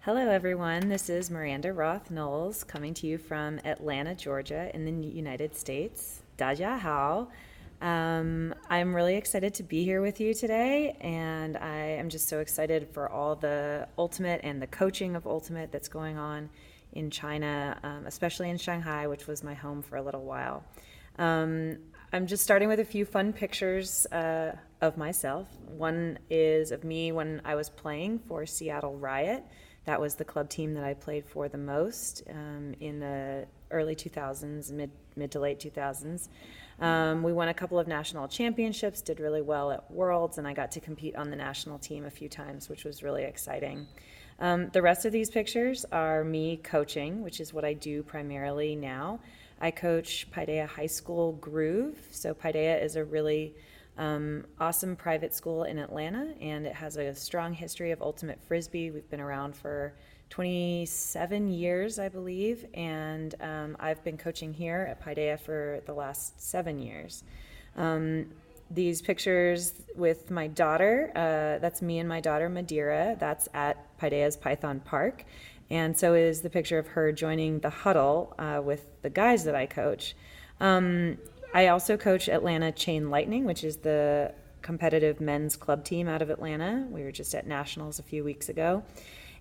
Hello, everyone. This is Miranda Knowles coming to you from Atlanta, Georgia, in the United States. 大家好. I'm really excited to be here with you today, and I am just so excited for all the ultimate and the coaching of ultimate that's going on in China, especially in Shanghai, which was my home for a little while. I'm just starting with a few fun pictures of myself. One is of me when I was playing for Seattle Riot. That was the club team that I played for the most in the early 2000s, mid to late 2000s. We won a couple of national championships, did really well at Worlds, and I got to compete on the national team a few times, which was really exciting. The rest of these pictures are me coaching, which is what I do primarily now. I coach Paideia High School Groove. So Paideia is a really awesome private school in Atlanta, and it has a strong history of ultimate frisbee. We've been around for 27 years, I believe, and I've been coaching here at Paideia for the last 7 years. These pictures with my daughter, that's me and my daughter Madeira, that's at Paideia's Python Park. And so is the picture of her joining the huddle with the guys that I coach. I also coach Atlanta Chain Lightning, which is the competitive men's club team out of Atlanta. We were just at Nationals a few weeks ago.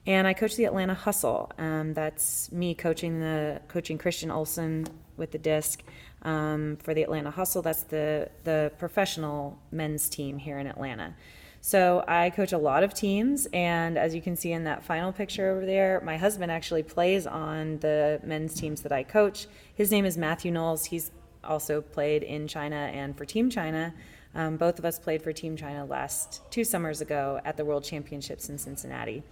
And I coach the Atlanta Hustle. That's me coaching Christian Olsen with the disc for the Atlanta Hustle. That's the professional men's team here in Atlanta. So I coach a lot of teams, and as you can see in that final picture over there, my husband actually plays on the men's teams that I coach. His name is Matthew Knowles. He's also played in China and for Team China. Both of us played for Team China last 2 summers ago at the World Championships in Cincinnati.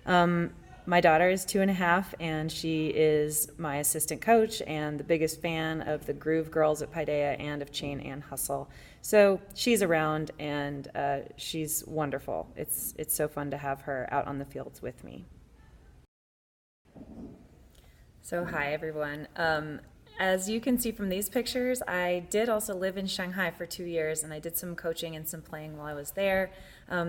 My daughter is 2.5, and she is my assistant coach and the biggest fan of the Groove Girls at Paideia and of Chain and Hustle. So she's around, and she's wonderful. It's so fun to have her out on the fields with me. So hi, everyone. As you can see from these pictures, I did also live in Shanghai for 2 years, and I did some coaching and some playing while I was there.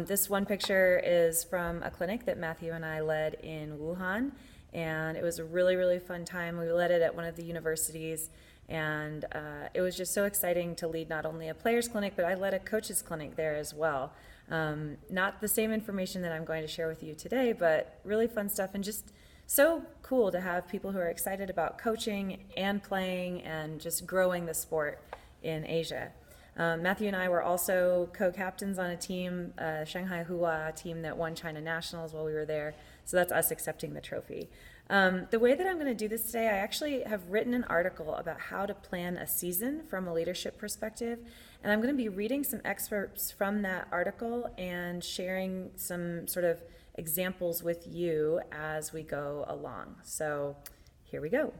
This one picture is from a clinic that Matthew and I led in Wuhan, and it was a really, really fun time. We led it at one of the universities, and it was just so exciting to lead not only a player's clinic, but I led a coach's clinic there as well. Not the same information that I'm going to share with you today, but really fun stuff, and just so cool to have people who are excited about coaching and playing and just growing the sport in Asia. Matthew and I were also co-captains on a team, Shanghai Hua team that won China Nationals while we were there. So that's us accepting the trophy. The way that I'm going to do this today, I actually have written an article about how to plan a season from a leadership perspective. And I'm going to be reading some excerpts from that article and sharing some sort of examples with you as we go along. So here we go.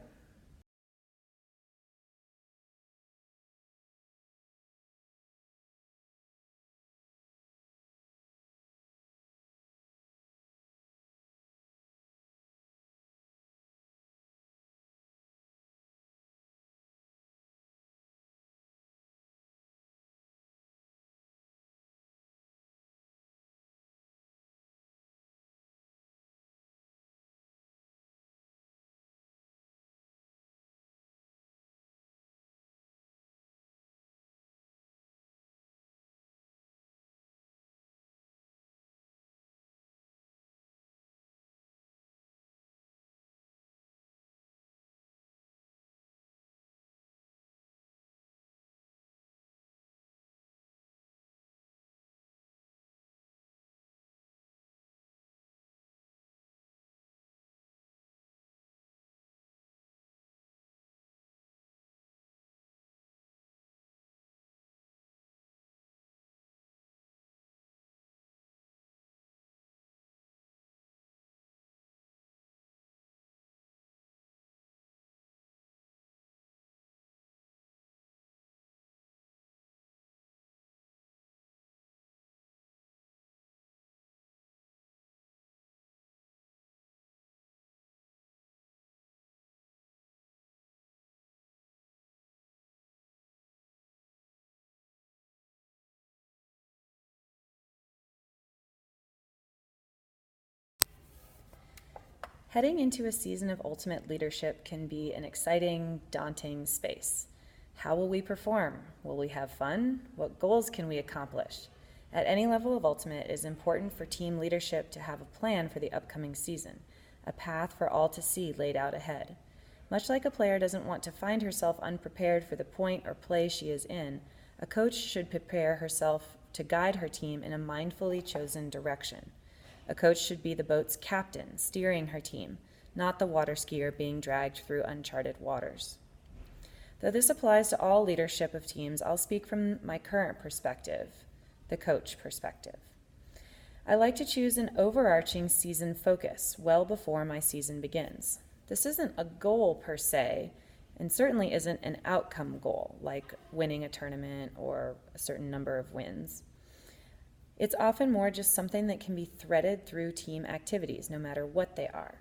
Heading into a season of ultimate leadership can be an exciting, daunting space. How will we perform? Will we have fun? What goals can we accomplish? At any level of ultimate, it is important for team leadership to have a plan for the upcoming season, a path for all to see laid out ahead. Much like a player doesn't want to find herself unprepared for the point or play she is in, a coach should prepare herself to guide her team in a mindfully chosen direction. A coach should be the boat's captain, steering her team, not the water skier being dragged through uncharted waters. Though this applies to all leadership of teams, I'll speak from my current perspective, the coach perspective. I like to choose an overarching season focus well before my season begins. This isn't a goal per se, and certainly isn't an outcome goal, like winning a tournament or a certain number of wins. It's often more just something that can be threaded through team activities, no matter what they are.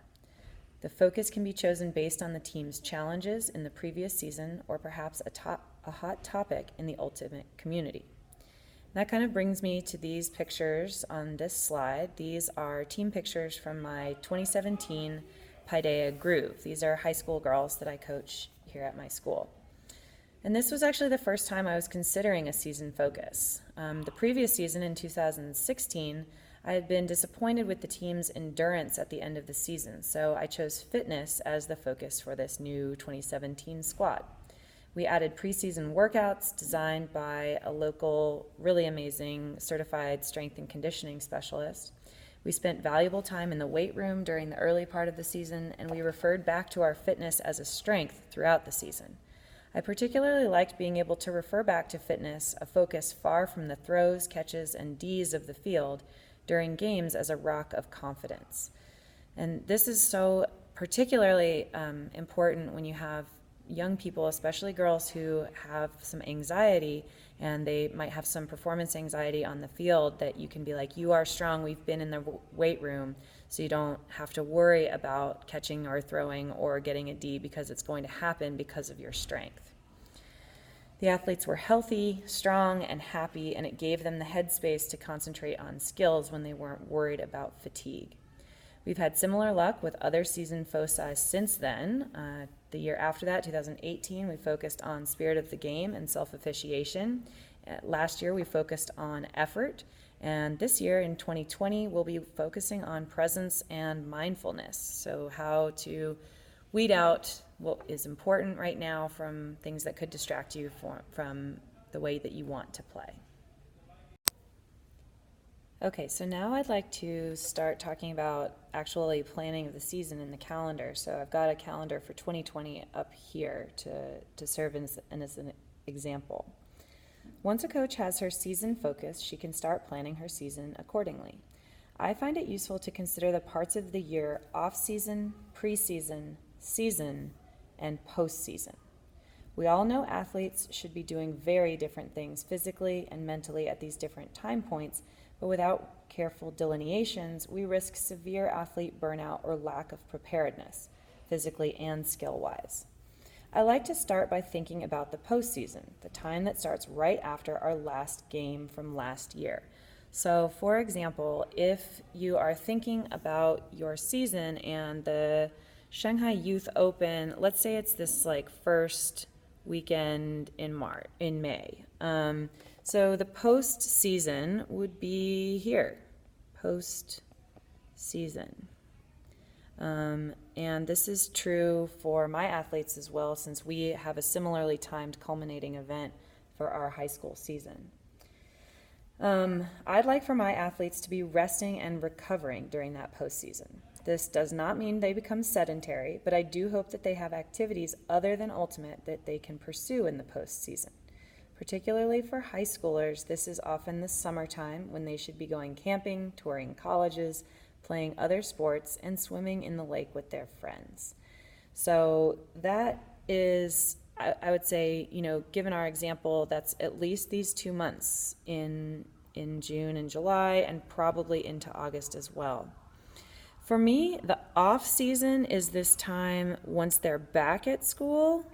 The focus can be chosen based on the team's challenges in the previous season, or perhaps a hot topic in the ultimate community. That kind of brings me to these pictures on this slide. These are team pictures from my 2017 Paideia Groove. These are high school girls that I coach here at my school. And this was actually the first time I was considering a season focus. The previous season in 2016, I had been disappointed with the team's endurance at the end of the season, so I chose fitness as the focus for this new 2017 squad. We added preseason workouts designed by a local, really amazing certified strength and conditioning specialist. We spent valuable time in the weight room during the early part of the season, and we referred back to our fitness as a strength throughout the season. I particularly liked being able to refer back to fitness, a focus far from the throws, catches, and Ds of the field during games, as a rock of confidence. And this is so particularly important when you have young people, especially girls, who have some anxiety, and they might have some performance anxiety on the field, that you can be like, you are strong, we've been in the weight room, so you don't have to worry about catching or throwing or getting a D, because it's going to happen because of your strength. The athletes were healthy, strong, and happy, and it gave them the headspace to concentrate on skills when they weren't worried about fatigue. We've had similar luck with other season foci since then. The year after that, 2018, we focused on spirit of the game and self-officiation. Last year, we focused on effort. And this year, in 2020, we'll be focusing on presence and mindfulness. So how to weed out what is important right now from things that could distract you from the way that you want to play. Okay, so now I'd like to start talking about actually planning of the season in the calendar. So I've got a calendar for 2020 up here to serve as an example. Once a coach has her season focus, she can start planning her season accordingly. I find it useful to consider the parts of the year off-season, preseason, season, and postseason. We all know athletes should be doing very different things physically and mentally at these different time points, but without careful delineations, we risk severe athlete burnout or lack of preparedness, physically and skill-wise. I like to start by thinking about the postseason, the time that starts right after our last game from last year. So, for example, if you are thinking about your season and the Shanghai Youth Open, let's say it's this first weekend in May. So the post-season would be here, post-season. And this is true for my athletes as well, since we have a similarly timed culminating event for our high school season. I'd like for my athletes to be resting and recovering during that postseason. This does not mean they become sedentary, but I do hope that they have activities other than ultimate that they can pursue in the postseason. Particularly for high schoolers, this is often the summertime when they should be going camping, touring colleges, playing other sports, and swimming in the lake with their friends. So that is, I would say, given our example, that's at least these 2 months in June and July, and probably into August as well. For me, the off season is this time once they're back at school,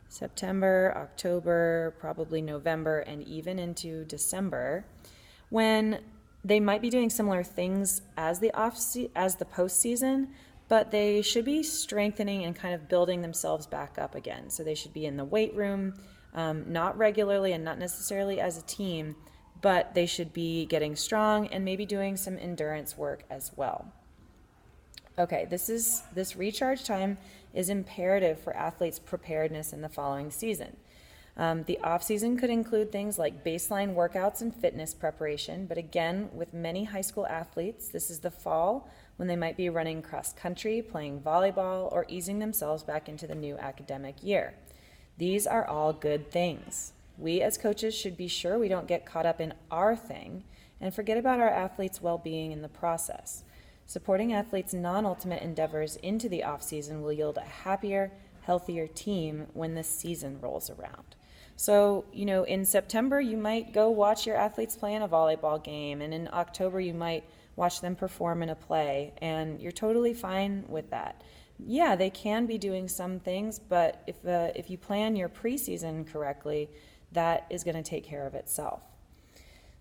September, October, probably November, and even into December, when They might be doing similar things as the postseason, but they should be strengthening and kind of building themselves back up again. So they should be in the weight room, not regularly and not necessarily as a team, but they should be getting strong and maybe doing some endurance work as well. Okay, this recharge time is imperative for athletes' preparedness in the following season. The off-season could include things like baseline workouts and fitness preparation, but again, with many high school athletes, this is the fall when they might be running cross-country, playing volleyball, or easing themselves back into the new academic year. These are all good things. We as coaches should be sure we don't get caught up in our thing and forget about our athletes' well-being in the process. Supporting athletes' non-ultimate endeavors into the off-season will yield a happier, healthier team when the season rolls around. So, in September, you might go watch your athletes play in a volleyball game, and in October, you might watch them perform in a play, and you're totally fine with that. Yeah, they can be doing some things, but if you plan your preseason correctly, that is going to take care of itself.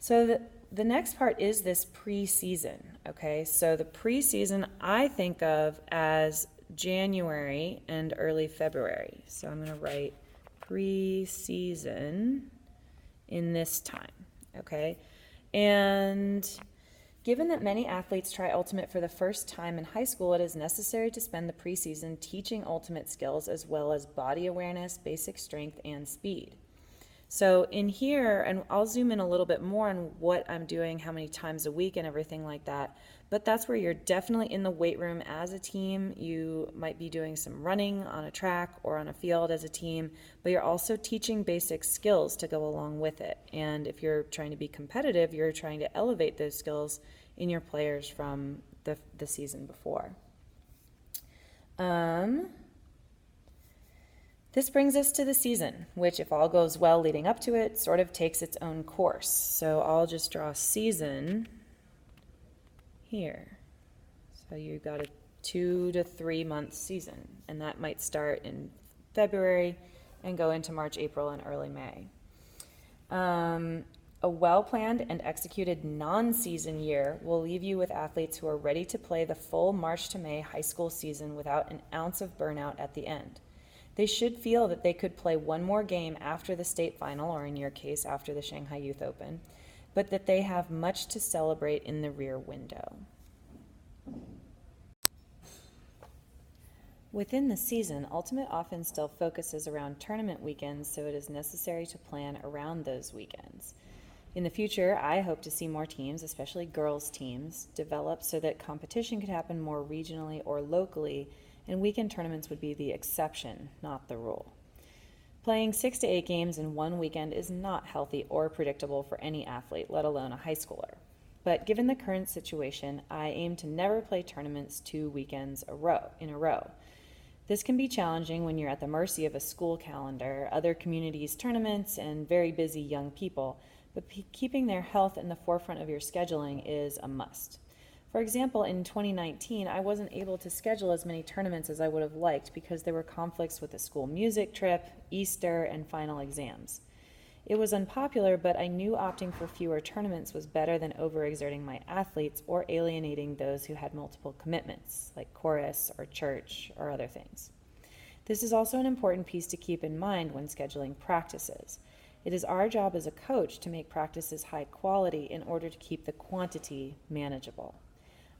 So the next part is this preseason, okay? So the preseason I think of as January and early February. So I'm going to write preseason in this time, okay? And given that many athletes try ultimate for the first time in high school, it is necessary to spend the preseason teaching ultimate skills as well as body awareness, basic strength, and speed. So in here, and I'll zoom in a little bit more on what I'm doing, how many times a week and everything like that, but that's where you're definitely in the weight room as a team. You might be doing some running on a track or on a field as a team, but you're also teaching basic skills to go along with it. And if you're trying to be competitive, you're trying to elevate those skills in your players from the season before. This brings us to the season, which, if all goes well leading up to it, sort of takes its own course. So I'll just draw season here. So you've got a 2 to 3 month season, and that might start in February and go into March, April, and early May. A well-planned and executed non-season year will leave you with athletes who are ready to play the full March to May high school season without an ounce of burnout at the end. They should feel that they could play one more game after the state final, or in your case, after the Shanghai Youth Open, but that they have much to celebrate in the rear window. Within the season, Ultimate often still focuses around tournament weekends, so it is necessary to plan around those weekends. In the future, I hope to see more teams, especially girls' teams, develop so that competition could happen more regionally or locally, and weekend tournaments would be the exception, not the rule. Playing 6 to 8 games in one weekend is not healthy or predictable for any athlete, let alone a high schooler. But given the current situation, I aim to never play tournaments 2 weekends in a row. This can be challenging when you're at the mercy of a school calendar, other communities' tournaments, and very busy young people, but keeping their health in the forefront of your scheduling is a must. For example, in 2019, I wasn't able to schedule as many tournaments as I would have liked because there were conflicts with a school music trip, Easter, and final exams. It was unpopular, but I knew opting for fewer tournaments was better than overexerting my athletes or alienating those who had multiple commitments, like chorus or church or other things. This is also an important piece to keep in mind when scheduling practices. It is our job as a coach to make practices high quality in order to keep the quantity manageable.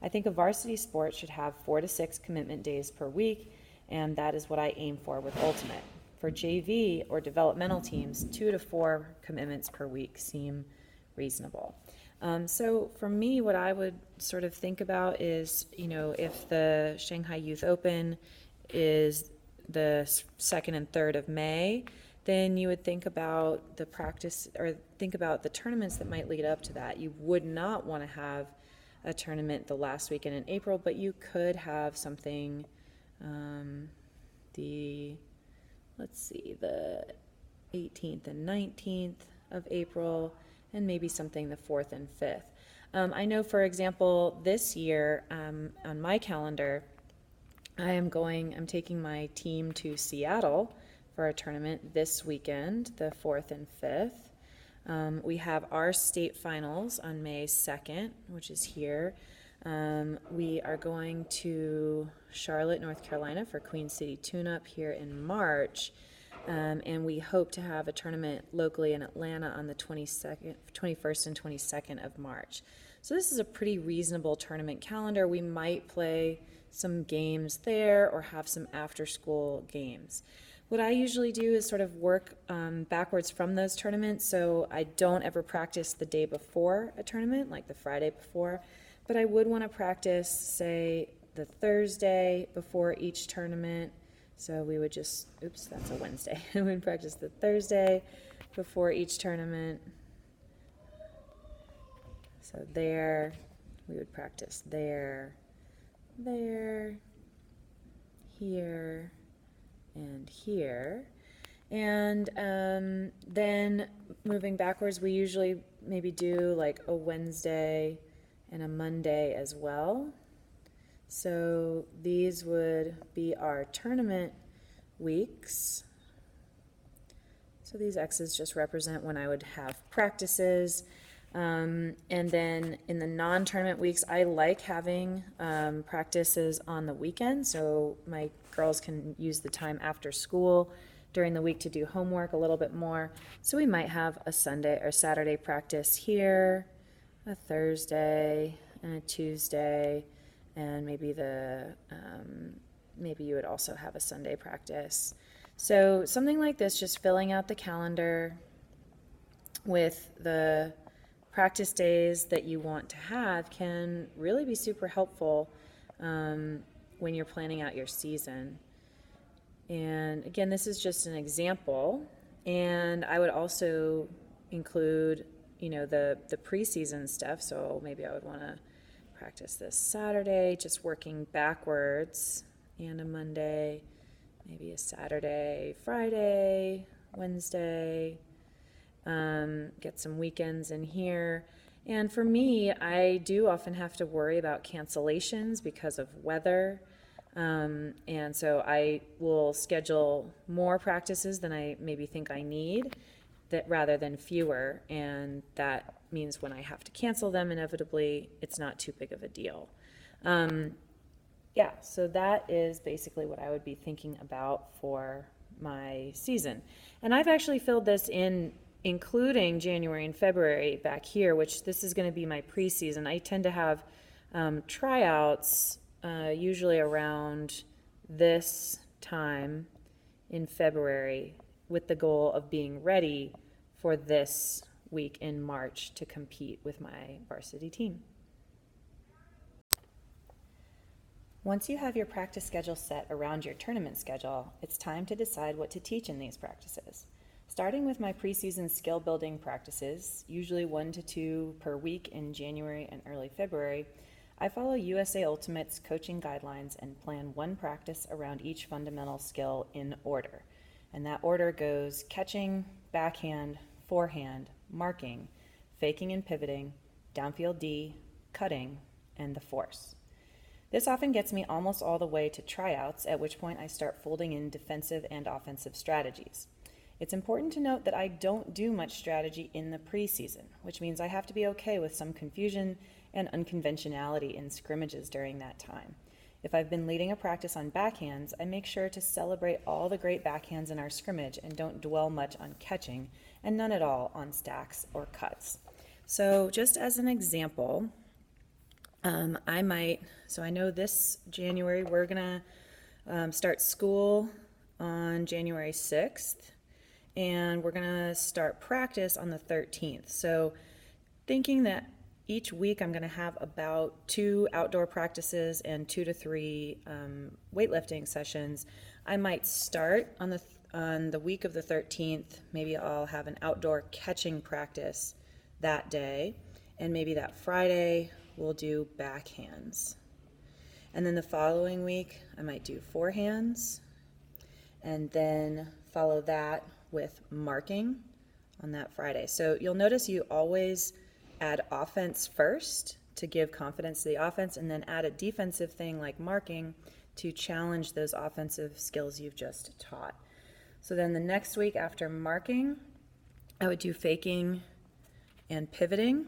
I think a varsity sport should have 4 to 6 commitment days per week, and that is what I aim for with Ultimate. For JV or developmental teams, 2 to 4 commitments per week seem reasonable. So for me, what I would sort of think about is, if the Shanghai Youth Open is the 2nd and 3rd of May, then you would think about the practice or think about the tournaments that might lead up to that. You would not want to have a tournament the last weekend in April, but you could have something the 18th and 19th of April, and maybe something the 4th and 5th. I know, for example, this year on my calendar, I'm taking my team to Seattle for a tournament this weekend, the 4th and 5th. We have our state finals on May 2nd, which is here. We are going to Charlotte, North Carolina for Queen City Tune-Up here in March. And we hope to have a tournament locally in Atlanta on the 21st and 22nd of March. So this is a pretty reasonable tournament calendar. We might play some games there or have some after-school games. What I usually do is sort of work backwards from those tournaments, so I don't ever practice the day before a tournament, like the Friday before, but I would want to practice, say, the Thursday before each tournament. So we would just, oops, that's a Wednesday. We would practice the Thursday before each tournament. So there, we would practice there, here, and here. And then moving backwards, we usually maybe do like a Wednesday and a Monday as well. So these would be our tournament weeks. So these X's just represent when I would have practices. And then in the non-tournament weeks, I like having practices on the weekend, so my girls can use the time after school during the week to do homework a little bit more. So we might have a Sunday or Saturday practice here, a Thursday and a Tuesday, and maybe maybe you would also have a Sunday practice. So something like this, just filling out the calendar with the practice days that you want to have, can really be super helpful when you're planning out your season. And again, this is just an example, and I would also include, the preseason stuff. So maybe I would want to practice this Saturday, just working backwards, and a Monday, maybe a Saturday, Friday, Wednesday, get some weekends in here. And for me, I do often have to worry about cancellations because of weather. And so I will schedule more practices than I maybe think I need, that rather than fewer. And that means when I have to cancel them, inevitably, it's not too big of a deal. Yeah, so that is basically what I would be thinking about for my season. And I've actually filled this in, including January and February back here, which this is going to be my preseason. I tend to have tryouts usually around this time in February, with the goal of being ready for this week in March to compete with my varsity team. Once you have your practice schedule set around your tournament schedule, it's time to decide what to teach in these practices. Starting with my preseason skill building practices, usually 1 to 2 per week in January and early February, I follow USA Ultimate's coaching guidelines and plan one practice around each fundamental skill in order. And that order goes catching, backhand, forehand, marking, faking and pivoting, downfield D, cutting, and the force. This often gets me almost all the way to tryouts, at which point I start folding in defensive and offensive strategies. It's important to note that I don't do much strategy in the preseason, which means I have to be okay with some confusion and unconventionality in scrimmages during that time. If I've been leading a practice on backhands, I make sure to celebrate all the great backhands in our scrimmage and don't dwell much on catching, and none at all on stacks or cuts. So just as an example, I know this January we're gonna start school on January 6th, and we're gonna start practice on the 13th. So thinking that each week I'm gonna have about 2 outdoor practices and 2 to 3 weightlifting sessions, I might start on the week of the 13th. Maybe I'll have an outdoor catching practice that day, and maybe that Friday we'll do backhands. And then the following week, I might do forehands, and then follow that with marking on that Friday. So you'll notice you always add offense first to give confidence to the offense, and then add a defensive thing like marking to challenge those offensive skills you've just taught. So then the next week after marking, I would do faking and pivoting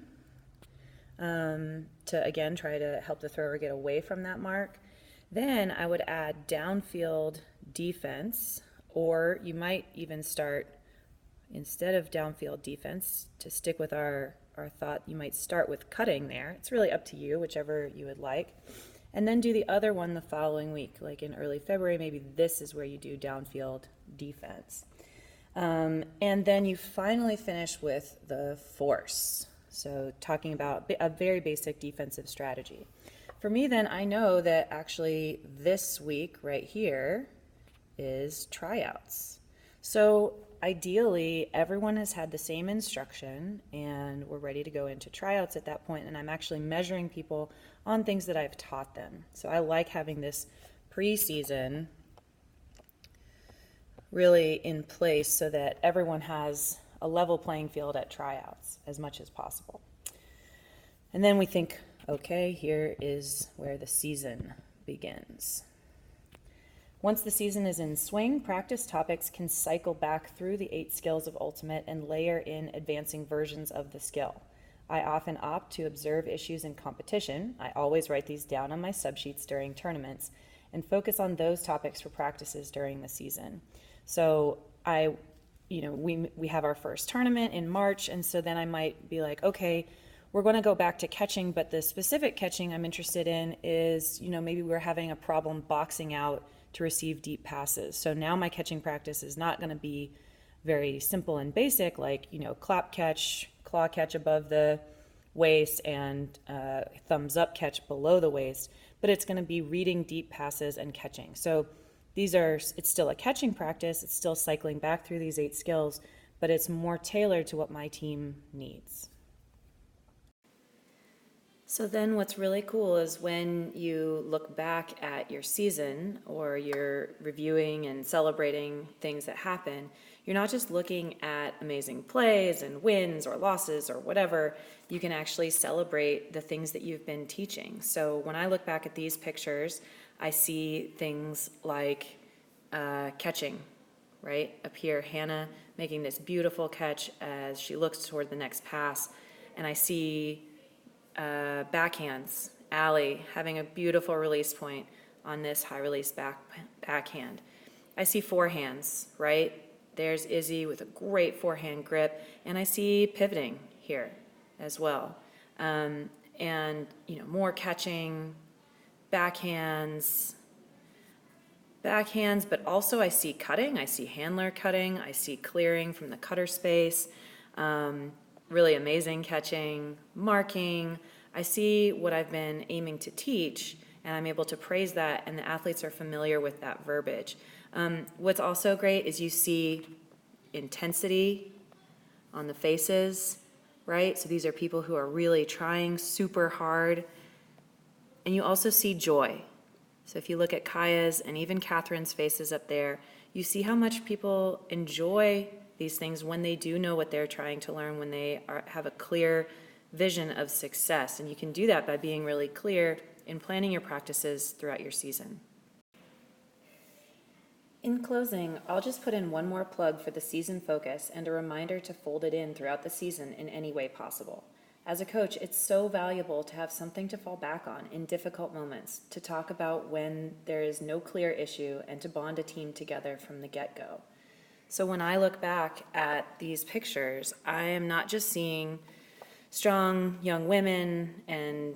to, again, try to help the thrower get away from that mark. Then I would add downfield defense, or you might even start, instead of downfield defense, to stick with our thought, you might start with cutting there. It's really up to you, whichever you would like. And then do the other one the following week, like in early February, maybe this is where you do downfield defense. And then you finally finish with the force. So talking about a very basic defensive strategy. For me then, I know that actually this week right here is tryouts. So ideally, everyone has had the same instruction and we're ready to go into tryouts at that point, and I'm actually measuring people on things that I've taught them. So I like having this preseason really in place so that everyone has a level playing field at tryouts as much as possible. And then we think, okay, here is where the season begins. Once the season is in swing, practice topics can cycle back through the 8 skills of Ultimate and layer in advancing versions of the skill. I often opt to observe issues in competition. I always write these down on my subsheets during tournaments and focus on those topics for practices during the season. So we have our first tournament in March, and so then I might be like, okay, we're going to go back to catching, but the specific catching I'm interested in is, maybe we're having a problem boxing out to receive deep passes. So now my catching practice is not going to be very simple and basic, like, clap catch, claw catch above the waist, and thumbs up catch below the waist, but it's going to be reading deep passes and catching. So it's still a catching practice, it's still cycling back through these 8 skills, but it's more tailored to what my team needs. So then what's really cool is when you look back at your season, or you're reviewing and celebrating things that happen, you're not just looking at amazing plays and wins or losses or whatever. You can actually celebrate the things that you've been teaching. So when I look back at these pictures, I see things like catching, right? Up here, Hannah making this beautiful catch as she looks toward the next pass, and I see backhands, Allie having a beautiful release point on this high release backhand. I see forehands, right? There's Izzy with a great forehand grip, and I see pivoting here as well. More catching, backhands, but also I see cutting, I see handler cutting, I see clearing from the cutter space, really amazing catching, marking. I see what I've been aiming to teach, and I'm able to praise that, and the athletes are familiar with that verbiage. What's also great is you see intensity on the faces, right? So these are people who are really trying super hard. And you also see joy. So if you look at Kaya's and even Catherine's faces up there, you see how much people enjoy these things when they do know what they're trying to learn, when they have a clear vision of success. And you can do that by being really clear in planning your practices throughout your season. In closing, I'll just put in one more plug for the season focus and a reminder to fold it in throughout the season in any way possible. As a coach, it's so valuable to have something to fall back on in difficult moments, to talk about when there is no clear issue, and to bond a team together from the get-go. So when I look back at these pictures, I am not just seeing strong young women and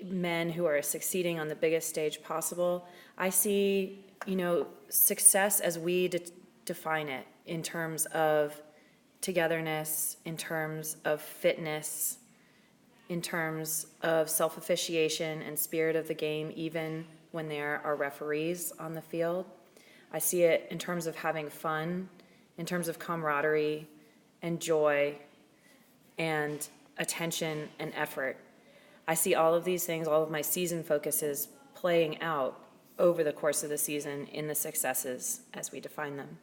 men who are succeeding on the biggest stage possible. I see, success as we define it, in terms of togetherness, in terms of fitness, in terms of self-officiation and spirit of the game, even when there are referees on the field. I see it in terms of having fun, in terms of camaraderie and joy and attention and effort. I see all of these things, all of my season focuses playing out over the course of the season in the successes as we define them.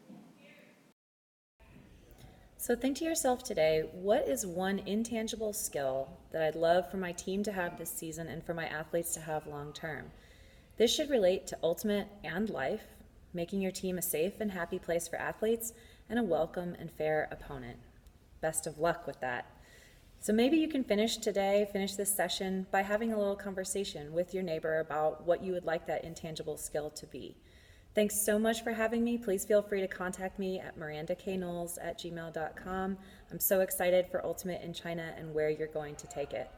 So think to yourself today, what is one intangible skill that I'd love for my team to have this season and for my athletes to have long term? This should relate to Ultimate and life, making your team a safe and happy place for athletes and a welcome and fair opponent. Best of luck with that. So maybe you can finish this session by having a little conversation with your neighbor about what you would like that intangible skill to be. Thanks so much for having me. Please feel free to contact me at mirandaknowles@gmail.com. I'm so excited for Ultimate in China and where you're going to take it.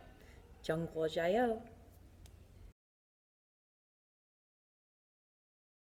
中国加油!